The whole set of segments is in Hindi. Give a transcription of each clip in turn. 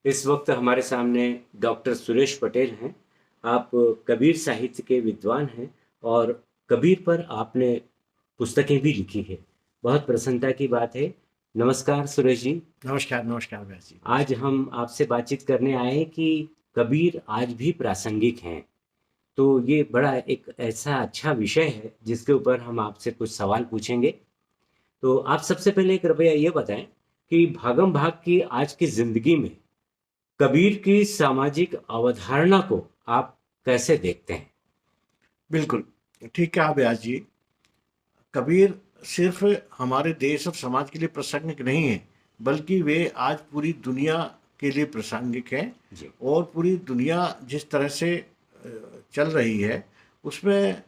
इस वक्त हमारे सामने डॉक्टर सुरेश पटेल हैं। आप कबीर साहित्य के विद्वान हैं और कबीर पर आपने पुस्तकें भी लिखी है। बहुत प्रसन्नता की बात है। नमस्कार सुरेश जी। नमस्कार नमस्कार व्यास जी, आज नमस्कार। हम आपसे बातचीत करने आए हैं कि कबीर आज भी प्रासंगिक हैं। तो ये बड़ा एक ऐसा अच्छा विषय है जिसके ऊपर हम आपसे कुछ सवाल पूछेंगे। तो आप सबसे पहले कृपया ये बताएं कि भागम भाग की आज की जिंदगी में कबीर की सामाजिक अवधारणा को आप कैसे देखते हैं? बिल्कुल, ठीक कहा व्यास जी। कबीर सिर्फ हमारे देश और समाज के लिए प्रासंगिक नहीं है, बल्कि वे आज पूरी दुनिया के लिए प्रासंगिक हैं। जी। और पूरी दुनिया जिस तरह से चल रही है, उसमें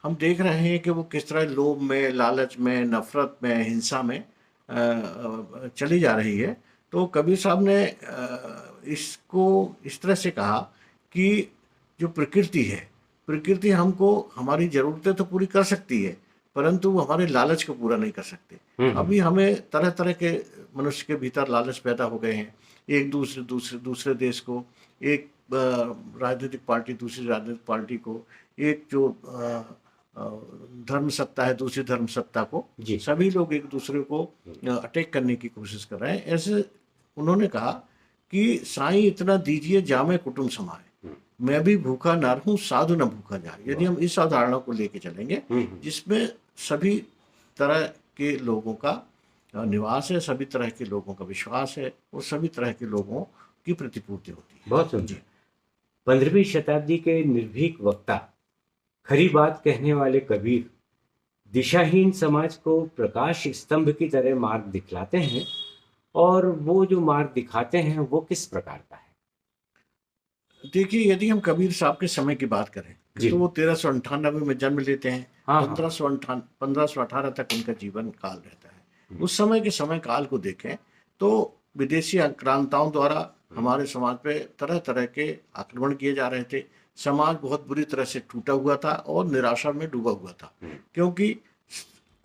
हम देख रहे हैं कि वो किस तरह लोभ में, लालच में, नफ़रत में, हिंसा में चली जा रही है। तो कबीर साहब ने इसको इस तरह से कहा कि जो प्रकृति है, प्रकृति हमको हमारी ज़रूरतें तो पूरी कर सकती है, परंतु वो हमारे लालच को पूरा नहीं कर सकते। हम्म। अभी हमें तरह तरह के मनुष्य के भीतर लालच पैदा हो गए हैं। एक दूसरे दूसरे दूसरे देश को, एक राजनीतिक पार्टी दूसरी राजनीतिक पार्टी को, एक जो अ, धर्म सत्ता है दूसरी धर्म सत्ता को, जी। सभी लोग एक दूसरे को अटैक करने की कोशिश कर रहे हैं। ऐसे उन्होंने कहा कि साईं इतना दीजिए जामे कुटुंब समाए, हम्म। मैं भी भूखा ना रहूं साधु न भूखा जाए। यदि वाह। हम इस अवधारणा को लेके चलेंगे, जिसमें सभी तरह के लोगों का निवास है, सभी तरह के लोगों का विश्वास है और सभी तरह के लोगों की प्रतिपूर्ति होती बहुत है सुंदर। जी। 15वीं शताब्दी के निर्भीक वक्ता, खरी बात कहने वाले कबीर दिशाहीन समाज को प्रकाश स्तंभ की तरह मार्ग दिखलाते हैं। और वो जो मार्ग दिखाते हैं वो किस प्रकार का है? देखिए, यदि हम कबीर साहब के समय की बात करें, जी। तो वो 1398 में जन्म लेते हैं। हाँ हाँ। 1518 तक उनका जीवन काल रहता है। हम्म। उस समय के समय काल को देखें तो विदेशी आक्रांताओं द्वारा हमारे समाज पे तरह तरह के आक्रमण किए जा रहे थे। समाज बहुत बुरी तरह से टूटा हुआ था और निराशा में डूबा हुआ था, क्योंकि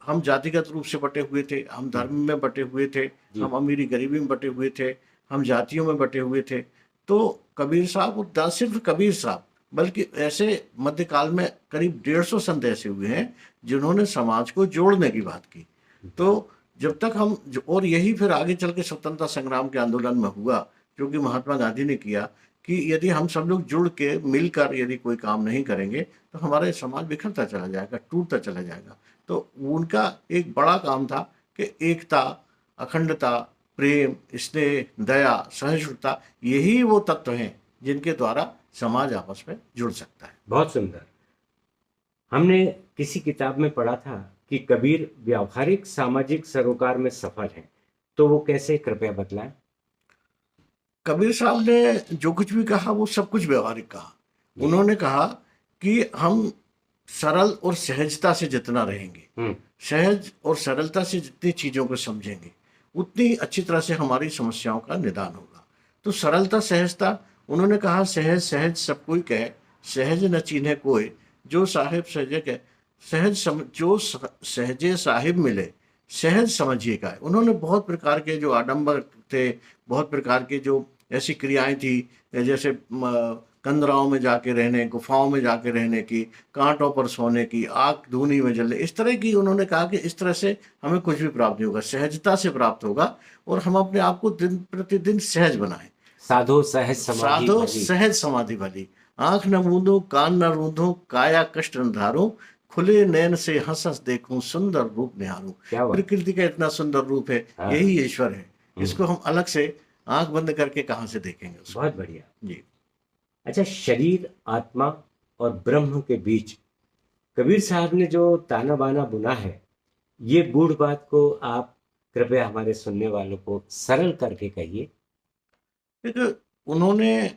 हम जातिगत रूप से बटे हुए थे, हम धर्म में बटे हुए थे, जी। हम अमीरी गरीबी में बटे हुए थे, हम जातियों में बटे हुए थे। तो कबीर साहब, और ना सिर्फ कबीर साहब, बल्कि ऐसे मध्यकाल में करीब 150 संत ऐसे हुए हैं जिन्होंने समाज को जोड़ने की बात की। तो जब तक हम और यही फिर आगे चल के स्वतंत्रता संग्राम के आंदोलन में हुआ, जो कि महात्मा गांधी ने किया, कि यदि हम सब लोग जुड़ के मिलकर यदि कोई काम नहीं करेंगे तो हमारे समाज बिखरता चला जाएगा, टूटता चला जाएगा। तो उनका एक बड़ा काम था कि एकता, अखंडता, प्रेम, स्नेह, दया, सहिष्णुता, यही वो तत्व हैं जिनके द्वारा समाज आपस में जुड़ सकता है। बहुत सुंदर। हमने किसी किताब में पढ़ा था कि कबीर व्यावहारिक सामाजिक सरोकार में सफल हैं। तो वो कैसे, कृपया बतलाएं। कबीर साहब ने जो कुछ भी कहा वो सब कुछ व्यवहारिक कहा। जी। उन्होंने कहा कि हम सरल और सहजता से जितना रहेंगे, हम्म। सहज और सरलता से जितनी चीज़ों को समझेंगे, उतनी अच्छी तरह से हमारी समस्याओं का निदान होगा। तो सरलता, सहजता, उन्होंने कहा सहज सहज सब कोई कहे, सहज न चीन्हे कोई, जो साहिब सहजे कहे, सहजे साहिब मिले, सहज समझिए का है। उन्होंने बहुत प्रकार के जो आडंबर थे, बहुत प्रकार के जो ऐसी क्रियाएं थी, जैसे कंदराओं में जाके रहने, गुफाओं में जाके रहने की, कांटों पर सोने की, आग धूनी में जलने, इस तरह की उन्होंने कहा कि इस तरह से हमें कुछ भी प्राप्त नहीं होगा, सहजता से प्राप्त होगा। और हम अपने आप को दिन प्रतिदिन सहज बनाएं। साधो सहज समाधि साधो भली। सहज समाधि भली, आंख न मूंदूं कान न रूंधूं, काया कष्ट न धारूं, खुले नैन से हंस हंस देखूं, सुंदर रूप निहारूं। क्या बात। प्रकृति का इतना सुंदर रूप है, हाँ। यही ईश्वर है। हम्म। इसको हम अलग से आंख बंद करके कहाँ से देखेंगे उसको। बहुत बढ़िया। जी। अच्छा, शरीर, आत्मा और ब्रह्म के बीच कबीर साहब ने जो ताना बाना बुना है, ये गूढ़ बात को आप कृपया हमारे सुनने वालों को सरल करके कहिए। देखिए, उन्होंने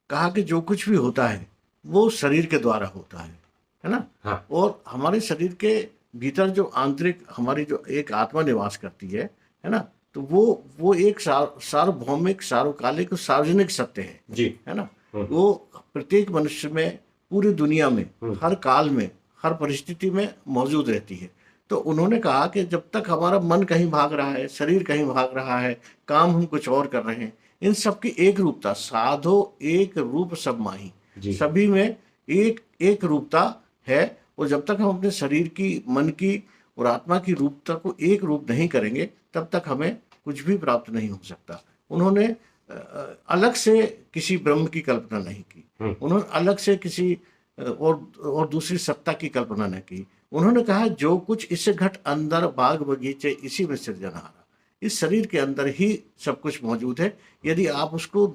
कहा कि जो कुछ भी होता है वो शरीर के द्वारा होता है ना। हाँ। और हमारे शरीर के भीतर जो आंतरिक हमारी जो एक आत्मा निवास करती है ना, तो वो एक सार्वभौमिक, सार्वकालिक और सार्वजनिक सत्य जी। है ना। वो प्रत्येक मनुष्य में, पूरी दुनिया में, हम्म। हर काल में, हर परिस्थिति में मौजूद रहती है। तो उन्होंने कहा कि जब तक हमारा मन कहीं भाग रहा है, शरीर कहीं भाग रहा है, काम हम कुछ और कर रहे हैं, इन सब की एक रूपता, साधो एक रूप सब माही, जी। सभी में एक एक रूपता है। और जब तक हम अपने शरीर की, मन की और आत्मा की रूपता को एक रूप नहीं करेंगे, तब तक हमें कुछ भी प्राप्त नहीं हो सकता। उन्होंने अलग से किसी ब्रह्म की कल्पना नहीं की, उन्होंने अलग से किसी और दूसरी सत्ता की कल्पना न की। उन्होंने कहा जो कुछ इससे घट अंदर बाग बगीचे इसी में सृजनहारा, इस शरीर के अंदर ही सब कुछ मौजूद है। यदि आप उसको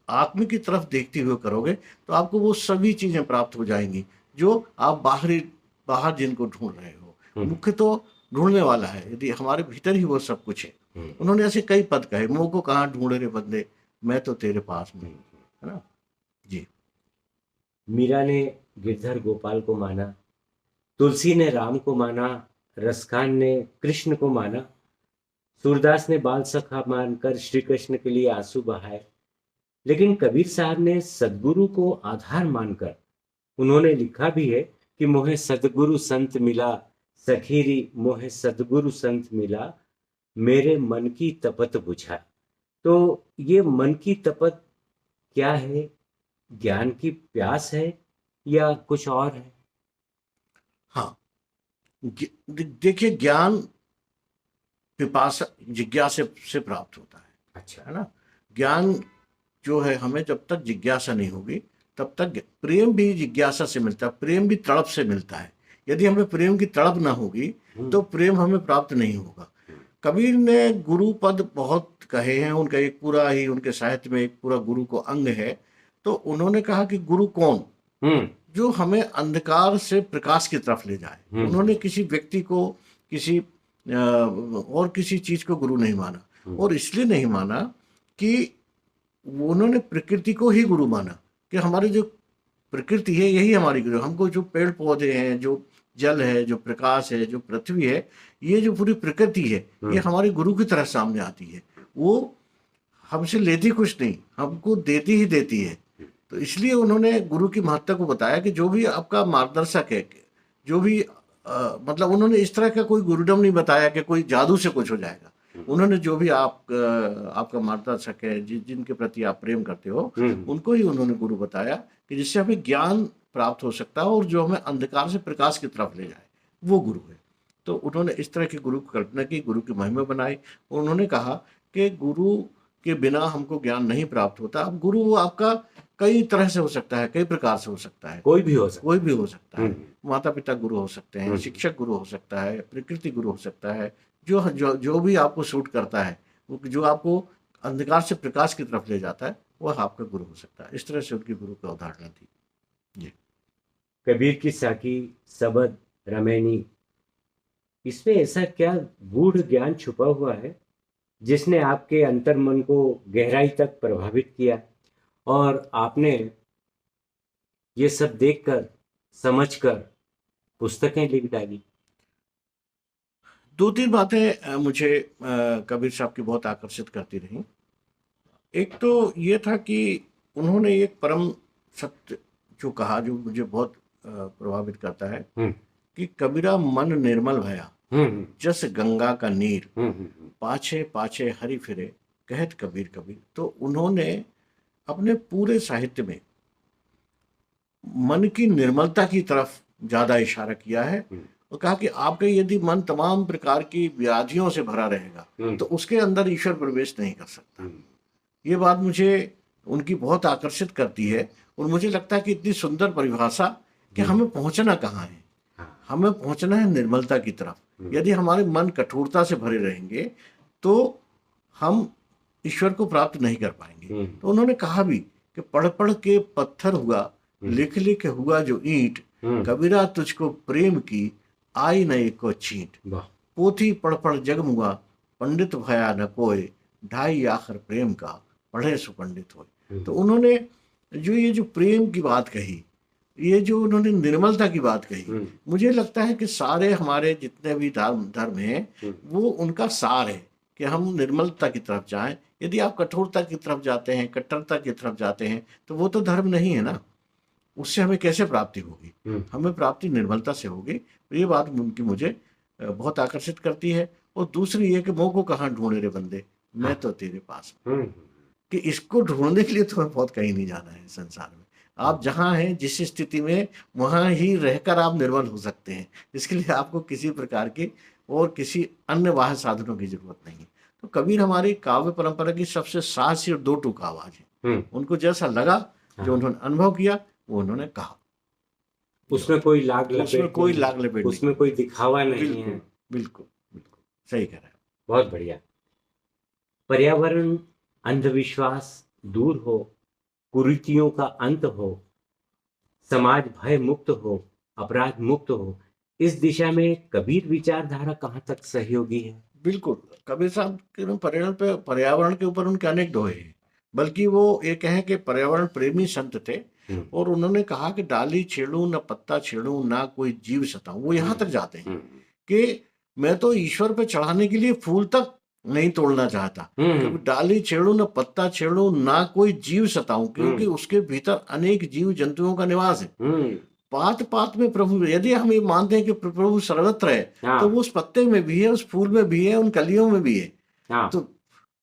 आत्म की तरफ देखते हुए करोगे तो आपको वो सभी चीजें प्राप्त हो जाएंगी जो आप बाहर जिनको ढूंढ रहे हो। मुख्य तो ढूंढने वाला है, यदि हमारे भीतर ही वो सब कुछ है। उन्होंने ऐसे कई पद कहे, मोह को कहाँ ढूंढे रे बंदे, मैं तो तेरे पास में, है ना जी। मीरा ने गिरधर गोपाल को माना, तुलसी ने राम को माना, रसखान ने कृष्ण को माना, सूरदास ने बाल सखा मानकर श्री कृष्ण के लिए आंसू बहाए। लेकिन कबीर साहब ने सदगुरु को आधार मानकर उन्होंने लिखा भी है कि मोहे सदगुरु संत मिला, सखीरी मोहे सदगुरु संत मिला, मेरे मन की तपत बुझा। तो ये मन की तपत क्या है? ज्ञान की प्यास है या कुछ और है? हाँ, देखिए, ज्ञान पिपासा जिज्ञासा से प्राप्त होता है। अच्छा। है ना। ज्ञान जो है, हमें जब तक जिज्ञासा नहीं होगी तब तक, प्रेम भी जिज्ञासा से मिलता है, प्रेम भी तड़प से मिलता है। यदि हमें प्रेम की तड़प ना होगी तो प्रेम हमें प्राप्त नहीं होगा। कबीर ने गुरु पद बहुत कहे हैं, उनका एक पूरा ही, उनके साहित्य में एक पूरा गुरु को अंग है। तो उन्होंने कहा कि गुरु कौन? जो हमें अंधकार से प्रकाश की तरफ ले जाए। उन्होंने किसी व्यक्ति को, किसी और किसी चीज को गुरु नहीं माना। और इसलिए नहीं माना कि उन्होंने प्रकृति को ही गुरु माना, कि हमारी जो प्रकृति है यही हमारी गुरु। हमको जो पेड़ पौधे हैं, जो जल है, जो प्रकाश है, जो पृथ्वी है, ये जो पूरी प्रकृति है, ये हमारी गुरु की तरह सामने आती है। वो हमसे लेती कुछ नहीं, हमको देती ही देती है। तो इसलिए उन्होंने गुरु की महत्ता को बताया कि जो भी आपका मार्गदर्शक है, जो भी मतलब उन्होंने इस तरह का कोई गुरुडम नहीं बताया कि कोई जादू से कुछ हो जाएगा। उन्होंने जो भी आपका मार्गदर्शक है, जिनके प्रति आप प्रेम करते हो, उनको ही उन्होंने गुरु बताया कि जिससे हमें ज्ञान प्राप्त हो सकता है और जो हमें अंधकार से प्रकाश की तरफ ले जाए, वो गुरु है। तो उन्होंने इस तरह की गुरु की कल्पना की, गुरु की महिमा बनाई। उन्होंने कहा कि गुरु के बिना हमको ज्ञान नहीं प्राप्त होता। अब गुरु वो आपका कई तरह से हो सकता है, कई प्रकार से हो सकता है, कोई भी हो सकता है। कोई भी हो सकता है। माता पिता गुरु हो सकते हैं, शिक्षक गुरु हो सकता है, प्रकृति गुरु हो सकता है। जो भी आपको सूट करता है, जो आपको अंधकार से प्रकाश की तरफ ले जाता है, वह आपका गुरु हो सकता है। इस तरह से उनकी गुरु की अवधारणा थी जी। कबीर की साकी सबद रमैनी, इसमें ऐसा क्या गूढ़ ज्ञान छुपा हुआ है जिसने आपके अंतर मन को गहराई तक प्रभावित किया और आपने ये सब देखकर, समझकर पुस्तकें लिख डाली? दो तीन बातें मुझे कबीर साहब की बहुत आकर्षित करती रही। एक तो ये था कि उन्होंने एक परम सत्य जो कहा, जो मुझे बहुत प्रभावित करता है, कि कबीरा मन निर्मल भया, जस गंगा का नीर, पाछे पाछे हरि फिरे, कहत कबीर कबीर। तो उन्होंने अपने पूरे साहित्य में मन की निर्मलता की तरफ ज्यादा इशारा किया है और कहा कि आपका यदि मन तमाम प्रकार की व्याधियों से भरा रहेगा तो उसके अंदर ईश्वर प्रवेश नहीं कर सकता। ये बात मुझे उनकी बहुत आकर्षित करती है और मुझे लगता है कि इतनी सुंदर परिभाषा कि हमें पहुंचना कहाँ है, हमें पहुंचना है निर्मलता की तरफ। यदि हमारे मन कठोरता से भरे रहेंगे तो हम ईश्वर को प्राप्त नहीं कर पाएंगे। तो उन्होंने कहा भी कि पढ़ पढ़ के पत्थर हुआ, लिख लिख हुआ जो ईंट, कबीरा तुझको प्रेम की आई न को छींट, पोथी पढ़ पढ़ जगमुआ, पंडित भया न कोय, ढाई आखिर प्रेम का, पढ़े सुपंडित होए। तो उन्होंने ये जो प्रेम की बात कही, ये जो उन्होंने निर्मलता की बात कही, मुझे लगता है कि सारे हमारे जितने भी धर्म हैं वो उनका सार है कि हम निर्मलता की तरफ जाएं। यदि आप कठोरता की तरफ जाते हैं, कट्टरता की तरफ जाते हैं, तो वो तो धर्म नहीं है ना। उससे हमें कैसे प्राप्ति होगी? हमें प्राप्ति निर्मलता से होगी। ये बात उनकी मुझे बहुत आकर्षित करती है। और दूसरी ये कि मोह को कहाँ ढूंढे रे बंदे, मैं हाँ। तो तेरे पास हूँ। हम्म। कि इसको ढूंढने के लिए तुम्हें बहुत कहीं नहीं जाना है संसार में। आप जहाँ हैं जिस स्थिति में, वहाँ ही रहकर आप निर्मल हो सकते हैं। इसके लिए आपको किसी प्रकार के और किसी अन्य बाह्य साधनों की जरूरत नहीं है। तो कबीर हमारी काव्य परंपरा की सबसे साहसी और दो टूक आवाज है। हम्म। उनको जैसा लगा, जो हाँ, उन्होंने अनुभव किया, वो उन्होंने कहा। ये उसमें बात कोई लाग है, उसमें लपेट कोई नहीं है, लाग लपेट नहीं उसमें है। कोई दिखावा नहीं है। बिल्कुल बिल्कुल बिल्कुल सही कह रहे हैं। बहुत बढ़िया। पर्यावरण, अंधविश्वास दूर हो, कुरीतियों का अंत हो, समाज भय मुक्त हो, अपराध मुक्त हो, इस दिशा में कबीर विचारधारा कहाँ तक सहयोगी है? बिल्कुल, कबीर साहब के ना पर्यावरण के ऊपर उनके अनेक दोहे हैं। बल्कि वो ये कहें कि पर्यावरण प्रेमी संत थे। हम्म। और उन्होंने कहा कि डाली छेड़ूं न पत्ता छेड़ूं, ना कोई जीव सताऊं। वो यहाँ तक जाते हैं हम्म। कि मैं तो ईश्वर पे चढ़ाने के लिए फूल तक नहीं तोड़ना चाहता, हम्म। क्योंकि डाली छेड़ूं न पत्ता छेड़ूं, ना कोई जीव सताऊं, क्योंकि हम्म। उसके भीतर अनेक जीव जंतुओं का निवास है। हम्म। पात पात में प्रभु, यदि हम ये मानते हैं कि प्रभु सर्वत्र है, तो हाँ। वो उस पत्ते में भी है, उस फूल में भी है, उन कलियों में भी है। हाँ। तो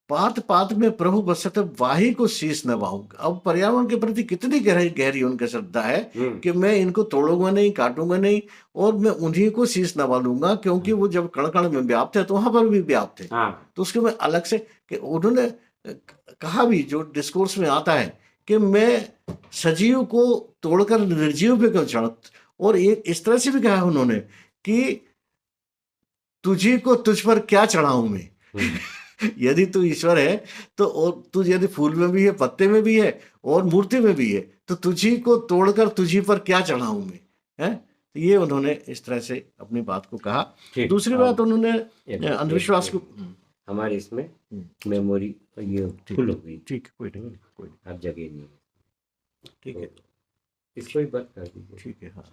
पात पात में प्रभु बसत, वाही को शीश नवाऊंगा। अब पर्यावरण के प्रति कितनी गहरी गहरी उनकी श्रद्धा है हम्म। कि मैं इनको तोड़ूंगा नहीं, काटूंगा नहीं, और मैं उन्हीं को शीश नवा लूंगा, क्योंकि वो जब कण कण में व्याप्त है तो वहां पर भी व्याप्त है। हाँ। तो उसके मैं अलग से कि उन्होंने कहा भी, जो डिस्कोर्स में आता है, कि मैं सजीव को तोड़कर निर्जीव पे क्यों चढ़। और एक इस तरह से भी कहा है उन्होंने कि तुझी को तुझ पर क्या चढ़ाऊं मैं। हम्म। यदि तू ईश्वर है, तो और तू यदि फूल में भी है, पत्ते में भी है, और मूर्ति में भी है, तो तुझी को तोड़कर तुझी पर क्या चढ़ाऊं मैं, है। तो ये उन्होंने इस तरह से अपनी बात को कहा। ठीक। दूसरी बात उन्होंने अंधविश्वास को। हमारे इसमें मेमोरी ये फुल हो गई। ठीक, कोई नहीं, कोई नहीं, अब जगह नहीं है, ठीक है, तो इसको ही बंद कर दीजिए। ठीक है, हाँ।